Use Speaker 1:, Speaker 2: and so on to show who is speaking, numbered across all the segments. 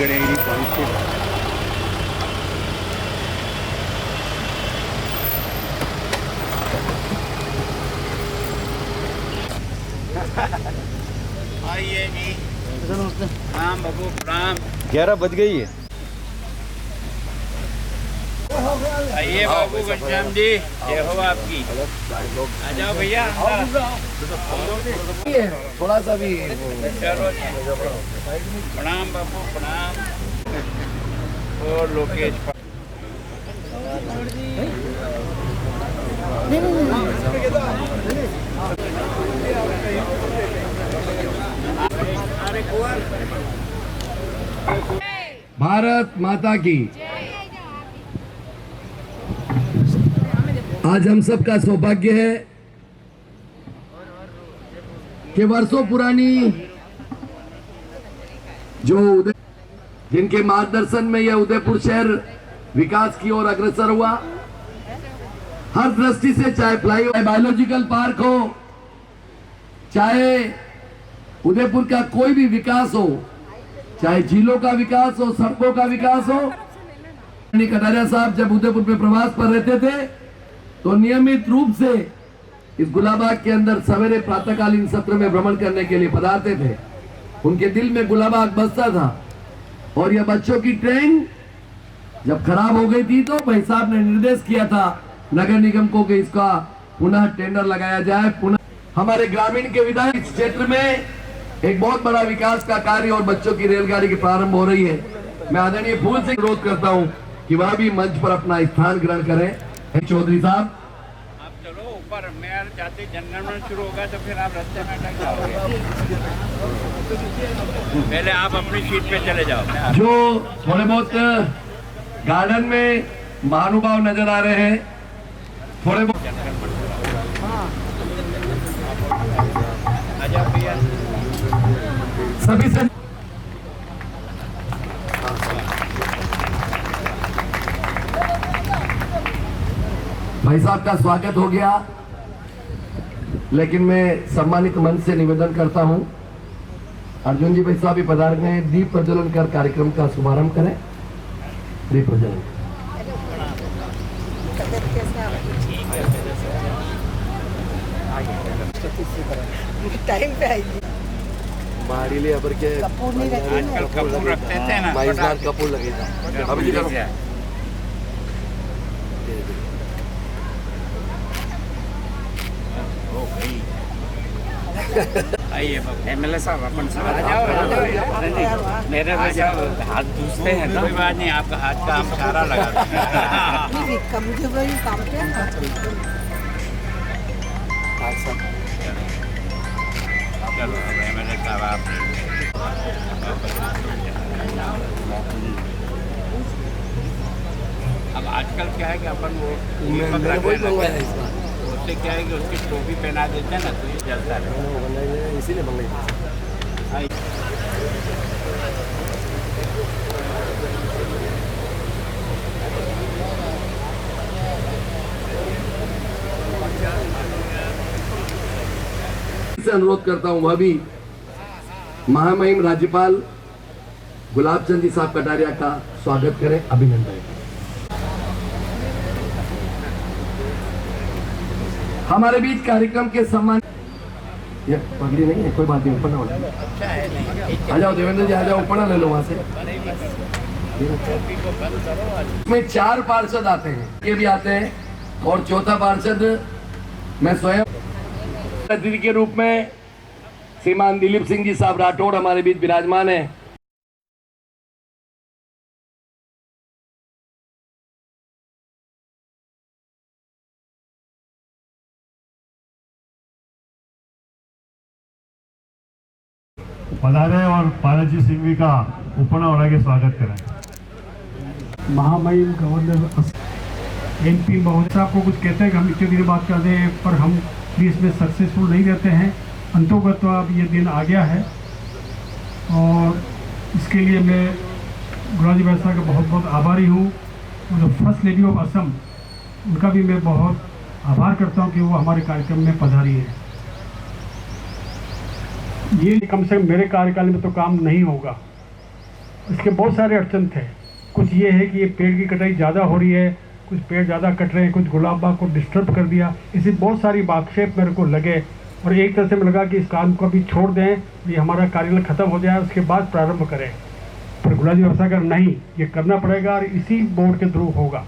Speaker 1: गणेरी पहुँचे। आइए जी, प्रणाम बाबू, प्रणाम।
Speaker 2: 11 बज गई है।
Speaker 1: आइए बाबू घनश्याम जी, जय हो आपकी। आ जाओ भैया,
Speaker 3: थोड़ा सा भी
Speaker 1: चलो जी। प्रणाम बाबू, प्रणाम। और लोकेश
Speaker 3: भारत माता की। आज हम सब का सौभाग्य है कि वर्षों पुरानी जो जिनके मार्गदर्शन में यह उदयपुर शहर विकास की ओर अग्रसर हुआ, हर दृष्टि से, चाहे फ्लाईओवर, बायोलॉजिकल पार्क हो, चाहे उदयपुर का कोई भी विकास हो, चाहे झीलों का विकास हो, सड़कों का विकास हो। कटारिया साहब जब उदयपुर में प्रवास पर रहते थे तो नियमित रूप से इस गुलाबाग के अंदर सवेरे प्रातःकालीन सत्र में भ्रमण करने के लिए पधारते थे। उनके दिल में गुलाबाग बसता था और यह बच्चों की ट्रेन जब खराब हो गई थी तो भाई साहब ने निर्देश किया था नगर निगम को कि इसका पुनः टेंडर लगाया जाए। पुनः हमारे ग्रामीण के विधायक इस क्षेत्र में एक बहुत बड़ा विकास का कार्य और बच्चों की रेलगाड़ी की प्रारंभ हो रही है। मैं आदरणीय फूल से अनुरोध करता हूं कि वह भी मंच पर अपना स्थान ग्रहण करें। चौधरी साहब,
Speaker 1: आप चलो ऊपर, मैं जाते जनगणमन शुरू होगा तो फिर आप रास्ते में अटक जाओगे। पहले आप अपनी सीट पे चले जाओ।
Speaker 3: जो थोड़े बहुत गार्डन में महानुभाव नजर आ रहे हैं, थोड़े बहुत
Speaker 1: आ जाओ भैया।
Speaker 3: सभी से भाई साहब का स्वागत हो गया, लेकिन मैं सम्मानित मंच से निवेदन करता हूं अर्जुन जी भाई साहब भी पधार गए, दीप प्रज्वलन कर कार्यक्रम का शुभारंभ करें। दीप प्रज्वलन
Speaker 4: टाइम पे आएगी।
Speaker 2: मारिले अबर के
Speaker 4: कपूर नहीं रखे ना,
Speaker 1: आजकल कपूर रखते थे ना,
Speaker 2: 22 बार कपूर लगेगा। अभी जी करो।
Speaker 1: आइए बाबू।
Speaker 5: एमएलए साहब अपन साहब
Speaker 1: आ जाओ।
Speaker 5: मेरे भाई साहब हाथ दूसरे हैं ना।
Speaker 1: कोई बात नहीं, आपका हाथ का हम सारा लगा देंगे।
Speaker 4: नहीं भी मुझे वही काम किया ना।
Speaker 1: चलो अब एमएलए साहब आप अब आजकल क्या है कि अपन वो दीपक रख लेना है। उससे क्या है कि उसकी टोपी पहना देते हैं ना तो ये जलता है।
Speaker 2: इसीलिए मंगाई।
Speaker 3: से अनुरोध करता हूं वह भी महामहिम राज्यपाल गुलाब चंद जी साहब कटारिया का स्वागत करें, अभिनंदन। हमारे बीच कार्यक्रम के सम्मान, ये पगड़ी नहीं है, कोई बात नहीं, ऊपर ना आ जाओ देवेंद्र जी, आ जाओ ऊपर ना ले लो वहां से। इसमें 4 पार्षद आते हैं, ये भी आते हैं, और चौथा पार्षद मैं स्वयं अतिथि के रूप में श्रीमान दिलीप सिंह जी साहब राठौड़ हमारे बीच विराजमान है।
Speaker 6: पधारें और बालाजी सिंघवी का उपना और आगे स्वागत करें।
Speaker 7: महामहिम गवर्नर एमपी महोदय साहब को कुछ कहते हैं कि हम इतनी देर बात करते हैं, पर हम भी इसमें सक्सेसफुल नहीं रहते हैं। अंतोगत तो अब ये दिन आ गया है और इसके लिए मैं गुलाबजी भाई साहब का बहुत बहुत आभारी हूँ। जो फर्स्ट लेडी ऑफ असम, उनका भी मैं बहुत आभार करता हूँ कि वो हमारे कार्यक्रम में पधारी है। ये कम से कम मेरे कार्यकाल में तो काम नहीं होगा, इसके बहुत सारे अड़चन थे। कुछ ये है कि ये पेड़ की कटाई ज़्यादा हो रही है, कुछ पेड़ ज़्यादा कट रहे हैं, कुछ गुलाब बाग को डिस्टर्ब कर दिया, इसी बहुत सारी आक्षेप मेरे को लगे। और एक तरह से मुझे लगा कि इस काम को अभी छोड़ दें, ये हमारा कार्यालय ख़त्म हो जाए, उसके बाद प्रारंभ करें। पर गुलाब जी व्यवस्था कर नहीं, ये करना पड़ेगा और इसी बोर्ड के थ्रू होगा।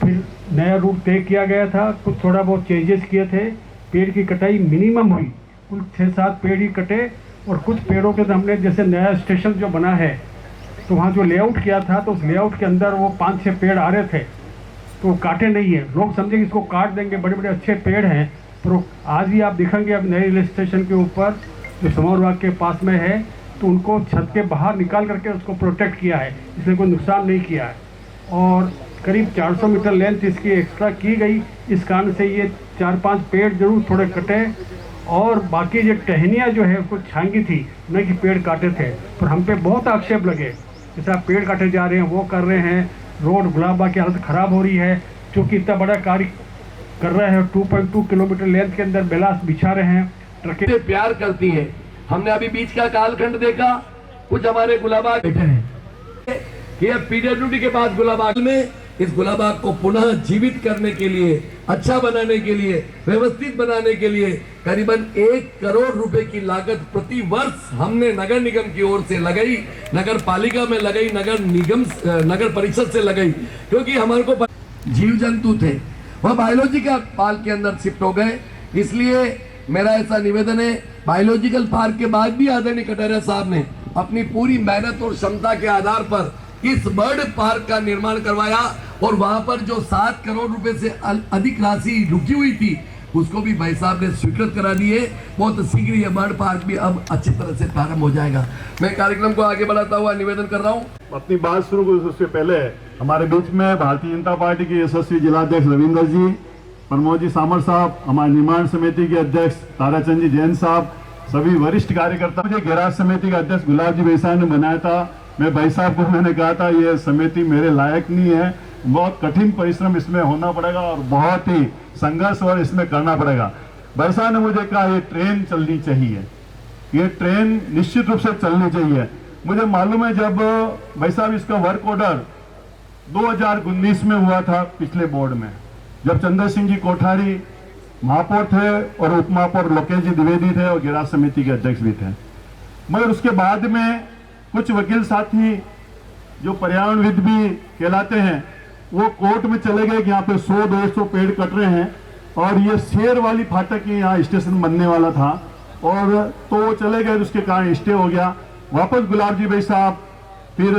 Speaker 7: फिर नया रूट तय किया गया था, कुछ थोड़ा बहुत चेंजेस किए थे। पेड़ की कटाई मिनिमम हुई, कुल 6-7 पेड़ ही कटे। और कुछ पेड़ों के तो हमने, जैसे नया स्टेशन जो बना है तो वहाँ जो लेआउट किया था, तो उस लेआउट के अंदर वो 5-6 पेड़ आ रहे थे, तो वो काटे नहीं है। लोग समझे कि इसको काट देंगे, बड़े बड़े अच्छे पेड़ हैं। तो आज भी आप दिखेंगे अब नए रेलवे स्टेशन के ऊपर जो समौर बाग के पास में है, तो उनको छत के बाहर निकाल करके उसको प्रोटेक्ट किया है, इसलिए कोई नुकसान नहीं किया है। और करीब 400 मीटर लेंथ इसकी एक्स्ट्रा की गई। इस कारण से ये 4-5 पेड़ जरूर थोड़े कटे, और बाकी जो टहनियाँ जो है उसको छांगी थी, न कि पेड़ काटे थे। पर हम पे बहुत आक्षेप लगे, जैसे आप पेड़ काटे जा रहे हैं, वो कर रहे हैं, रोड गुलाब बाग की हालत ख़राब हो रही है, क्योंकि इतना बड़ा कार्य कर रहे हैं। 2.2 किलोमीटर लेंथ के अंदर बेलास बिछा रहे हैं, ट्रकें
Speaker 3: प्यार करती है। हमने अभी बीच का कालखंड देखा, कुछ हमारे गुलाबाग बैठे हैं कि अब PWD के बाद गुलाबाग में इस गुलाबाग को पुनः जीवित करने के लिए, अच्छा बनाने के लिए, व्यवस्थित बनाने के लिए करीबन 1 करोड़ रुपए की लागत प्रति वर्ष हमने नगर निगम की ओर से लगाई, नगर पालिका में लगाई, नगर परिषद से लगाई। क्योंकि हमारे को जीव जंतु थे, वह बायोलॉजिकल पार्क के अंदर शिफ्ट हो गए। इसलिए मेरा ऐसा निवेदन है, बायोलॉजिकल पार्क के बाद भी आदरणीय कटारिया साहब ने अपनी पूरी मेहनत और क्षमता के आधार पर इस बर्ड पार्क का निर्माण करवाया, और वहां पर जो 7 करोड़ रुपए से अधिक राशि रुकी हुई थी उसको भी भाई साहब ने स्वीकृत करा दी है। बहुत शीघ्र यह बर्ड पार्क भी अब अच्छी तरह से प्रारंभ हो जाएगा। मैं कार्यक्रम को आगे बढ़ाता हुआ निवेदन कर रहा हूँ।
Speaker 6: अपनी बात शुरू करूं उससे पहले हमारे बीच में भारतीय जनता पार्टी के यशस्वी जिलाध्यक्ष रविंदर जी, प्रमोद जी सामर साहब, हमारे निर्माण समिति के अध्यक्ष ताराचंद जी जैन साहब, सभी वरिष्ठ कार्यकर्ता। मुझे गैराज समिति का अध्यक्ष गुलाब जी वैसा ने बनाया था। मैं भाई साहब को मैंने कहा था ये समिति मेरे लायक नहीं है, बहुत कठिन परिश्रम इसमें होना पड़ेगा और बहुत ही संघर्ष और इसमें करना पड़ेगा। भाई साहब ने मुझे कहा ये ट्रेन चलनी चाहिए, ये ट्रेन निश्चित रूप से चलनी चाहिए। मुझे मालूम है जब भाई साहब इसका वर्क ऑर्डर 2019 में हुआ था पिछले बोर्ड में, जब चंद्र सिंह जी कोठारी महापौर थे और उप महापौर लोकेश जी द्विवेदी थे और गैराज समिति के अध्यक्ष भी थे। मगर उसके बाद में कुछ वकील साथी जो पर्यावरणविद भी कहलाते हैं वो कोर्ट में चले गए कि यहाँ पे 100-150 पेड़ कट रहे हैं और ये शेर वाली फाटक की यहाँ स्टेशन बनने वाला था, और तो वो चले गए, उसके कारण स्टे हो गया। वापस गुलाब जी भाई साहब, फिर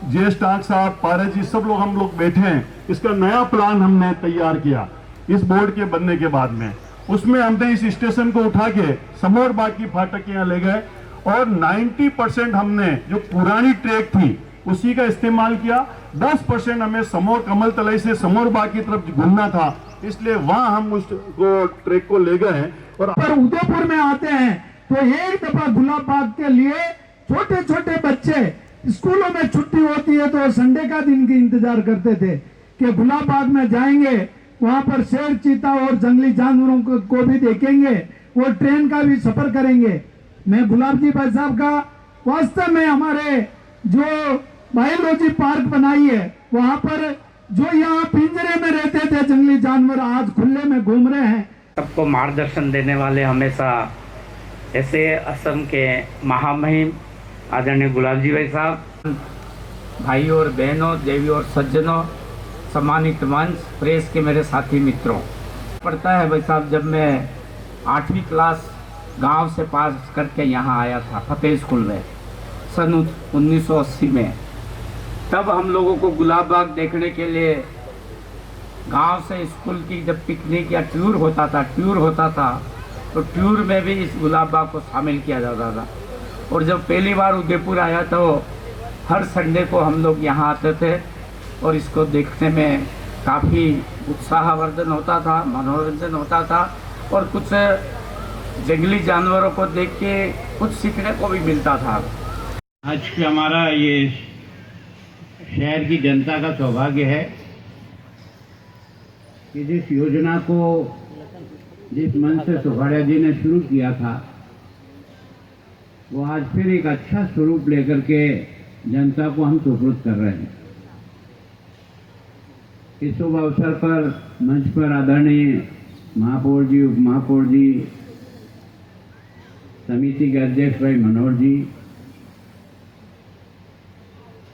Speaker 6: JS टांक साहब, पारस जी, सब लोग हम लोग बैठे हैं। इसका नया प्लान हमने तैयार किया इस बोर्ड के बनने के बाद में। उसमें हमने इस स्टेशन को उठा के समौर बाग की फाटक यहाँ ले गए और 90% हमने जो पुरानी ट्रैक थी उसी का इस्तेमाल किया। 10% हमें समौर कमल तलाई से समौर बाग की तरफ घूमना था, इसलिए वहां हम उस ट्रैक को ले गए। और
Speaker 8: पर उदयपुर में आते हैं तो एक दफा गुलाब बाग के लिए छोटे छोटे बच्चे स्कूलों में छुट्टी होती है तो संडे का दिन की इंतजार करते थे कि गुलाब बाग में जाएंगे, वहां पर शेर, चीता और जंगली जानवरों को भी देखेंगे और ट्रेन का भी सफर करेंगे। मैं गुलाब जी भाई साहब का वास्तव में हमारे जो बायोलॉजी पार्क बनाई है वहां पर जो यहाँ पिंजरे में रहते थे जंगली जानवर आज खुले में घूम रहे हैं।
Speaker 5: सबको मार्गदर्शन देने वाले हमेशा ऐसे असम के महामहिम आदरणीय गुलाब जी भाई साहब, भाई और बहनों, देवी और सज्जनों, सम्मानित मंच, प्रेस के मेरे साथी मित्रों, पढ़ता है भाई साहब, जब मैं 8वीं क्लास गांव से पास करके यहाँ आया था फतेह स्कूल में सन 1980 में, तब हम लोगों को गुलाब बाग देखने के लिए गांव से स्कूल की जब पिकनिक या टूर होता था तो टूर में भी इस गुलाब बाग को शामिल किया जाता था। और जब पहली बार उदयपुर आया तो हर संडे को हम लोग यहाँ आते थे और इसको देखने में काफ़ी उत्साहवर्धन होता था, मनोरंजन होता था और कुछ जंगली जानवरों को देख के कुछ सीखने को भी मिलता था।
Speaker 1: आज का हमारा ये शहर की जनता का सौभाग्य है कि जिस योजना को जिस मन से सुखाड़िया जी ने शुरू किया था वो आज फिर एक अच्छा स्वरूप लेकर के जनता को हम सुपुर्द कर रहे हैं। इस शुभ अवसर पर मंच पर आदरणीय महापौर जी, उप महापौर जी, समिति के अध्यक्ष भाई मनोहर जी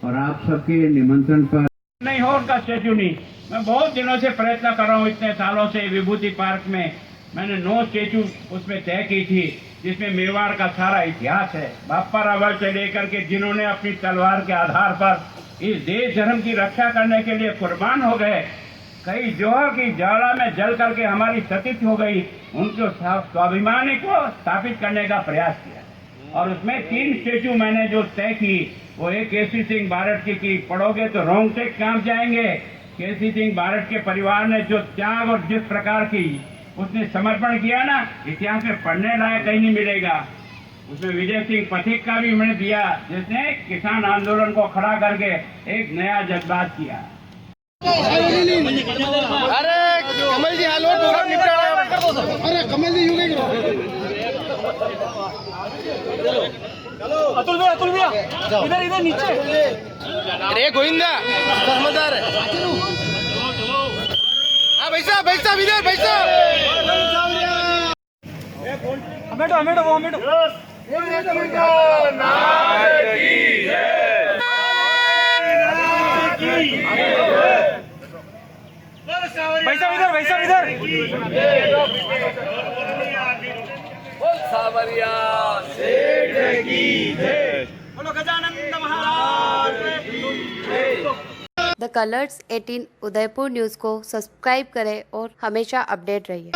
Speaker 1: और आप सबके निमंत्रण पर नहीं हो उनका स्टेच्यू नहीं। मैं बहुत दिनों से प्रयत्न कर रहा हूँ, इतने सालों से विभूति पार्क में मैंने 9 स्टेच्यू उसमें तय की थी, जिसमें मेवाड़ का सारा इतिहास है। बापा रावल से लेकर के जिन्होंने अपनी तलवार के आधार पर इस देश धर्म की रक्षा करने के लिए कुर्बान हो गए, कई जोहर की ज्वाला में जल करके हमारी सतीत हो गई, उनको स्वाभिमान को स्थापित करने का प्रयास किया। और उसमें 3 स्टेच्यू मैंने जो तय की, वो एक केसी सिंह बारट की पढ़ोगे तो रोंगटे कांप जाएंगे। केसी सिंह बारट के परिवार ने जो त्याग और जिस प्रकार की उसने समर्पण किया ना, इतिहास में पढ़ने लायक कहीं नहीं मिलेगा। उसमें विजय सिंह पथिक का भी उन्होंने दिया, जिसने किसान आंदोलन को खड़ा करके एक नया जज्बात किया।
Speaker 2: अरे कमल जी हाल अरे कमल जी अतुल भैया इधर नीचे। अरे गोविंदा समझदार है। हाँ भाई साहब इधर भाई साहब।
Speaker 9: द कलर्स 18 उदयपुर न्यूज़ को सब्सक्राइब करें और हमेशा अपडेट रहिए।